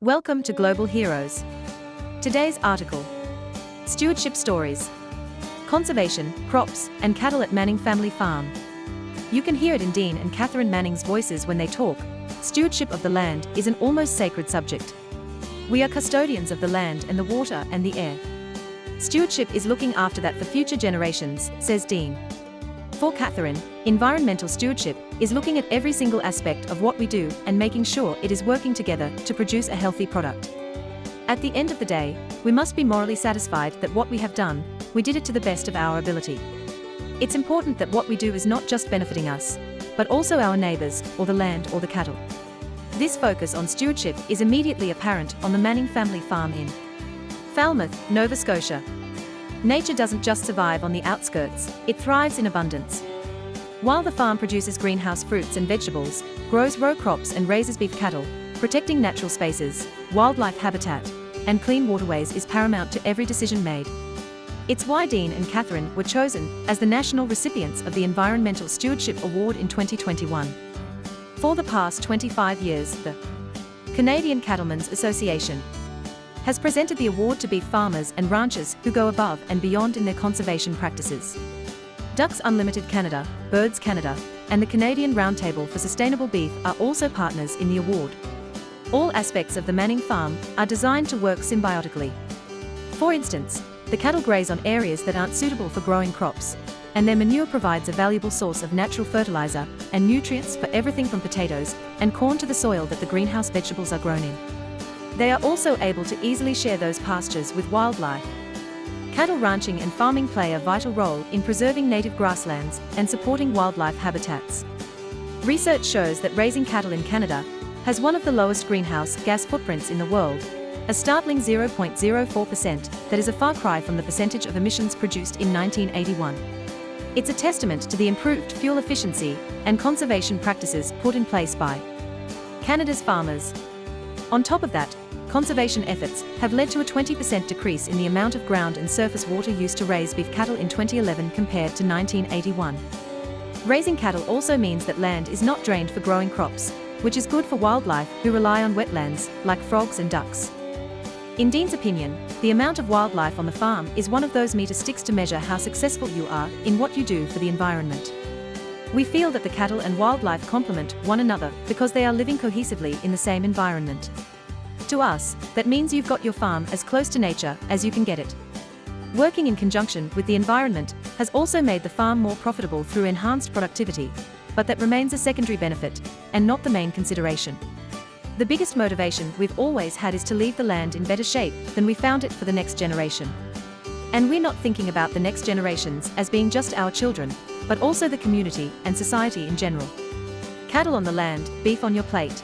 Welcome to Global Heroes. Today's article: Stewardship Stories. Conservation, Crops, and Cattle at Manning Family Farm. You can hear it in Dean and Catherine Manning's voices when they talk. Stewardship of the land is an almost sacred subject. We are custodians of the land and the water and the air. Stewardship is looking after that for future generations, says Dean. For Catherine, environmental stewardship is looking at every single aspect of what we do and making sure it is working together to produce a healthy product. At the end of the day, we must be morally satisfied that what we have done, we did it to the best of our ability. It's important that what we do is not just benefiting us, but also our neighbours, or the land or the cattle. This focus on stewardship is immediately apparent on the Manning family farm in Falmouth, Nova Scotia. Nature doesn't just survive on the outskirts, it thrives in abundance. While the farm produces greenhouse fruits and vegetables, grows row crops and raises beef cattle, protecting natural spaces, wildlife habitat, and clean waterways is paramount to every decision made. It's why Dean and Catherine were chosen as the national recipients of the Environmental Stewardship Award in 2021. For the past 25 years, the Canadian Cattlemen's Association has presented the award to beef farmers and ranchers who go above and beyond in their conservation practices. Ducks Unlimited Canada, Birds Canada, and the Canadian Roundtable for Sustainable Beef are also partners in the award. All aspects of the Manning farm are designed to work symbiotically. For instance, the cattle graze on areas that aren't suitable for growing crops, and their manure provides a valuable source of natural fertilizer and nutrients for everything from potatoes and corn to the soil that the greenhouse vegetables are grown in. They are also able to easily share those pastures with wildlife. Cattle ranching and farming play a vital role in preserving native grasslands and supporting wildlife habitats. Research shows that raising cattle in Canada has one of the lowest greenhouse gas footprints in the world, a startling 0.04% that is a far cry from the percentage of emissions produced in 1981. It's a testament to the improved fuel efficiency and conservation practices put in place by Canada's farmers. On top of that, conservation efforts have led to a 20% decrease in the amount of ground and surface water used to raise beef cattle in 2011 compared to 1981. Raising cattle also means that land is not drained for growing crops, which is good for wildlife who rely on wetlands, like frogs and ducks. In Dean's opinion, the amount of wildlife on the farm is one of those meter sticks to measure how successful you are in what you do for the environment. We feel that the cattle and wildlife complement one another because they are living cohesively in the same environment. To us, that means you've got your farm as close to nature as you can get it. Working in conjunction with the environment has also made the farm more profitable through enhanced productivity, but that remains a secondary benefit, and not the main consideration. The biggest motivation we've always had is to leave the land in better shape than we found it for the next generation. And we're not thinking about the next generations as being just our children, but also the community and society in general. Cattle on the land, beef on your plate.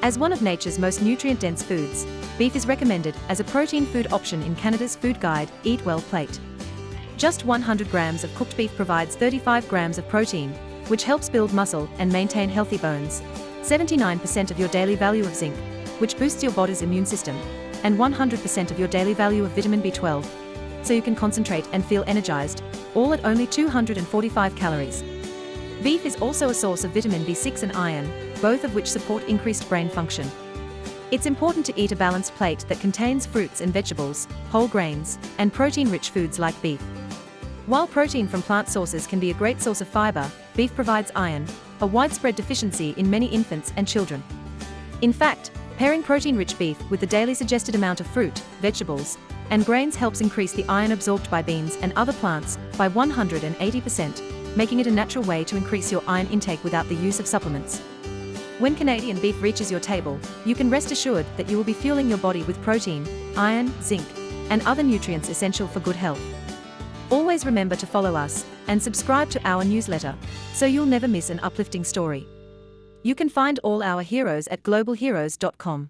As one of nature's most nutrient-dense foods, beef is recommended as a protein food option in Canada's food guide, Eat Well Plate. Just 100 grams of cooked beef provides 35 grams of protein, which helps build muscle and maintain healthy bones, 79% of your daily value of zinc, which boosts your body's immune system, and 100% of your daily value of vitamin B12, so you can concentrate and feel energized, all at only 245 calories. Beef is also a source of vitamin B6 and iron, both of which support increased brain function. It's important to eat a balanced plate that contains fruits and vegetables, whole grains, and protein-rich foods like beef. While protein from plant sources can be a great source of fiber, beef provides iron, a widespread deficiency in many infants and children. In fact, pairing protein-rich beef with the daily suggested amount of fruit, vegetables, and grains helps increase the iron absorbed by beans and other plants by 180%, making it a natural way to increase your iron intake without the use of supplements. When Canadian beef reaches your table, you can rest assured that you will be fueling your body with protein, iron, zinc, and other nutrients essential for good health. Always remember to follow us and subscribe to our newsletter, so you'll never miss an uplifting story. You can find all our heroes at globalheroes.com.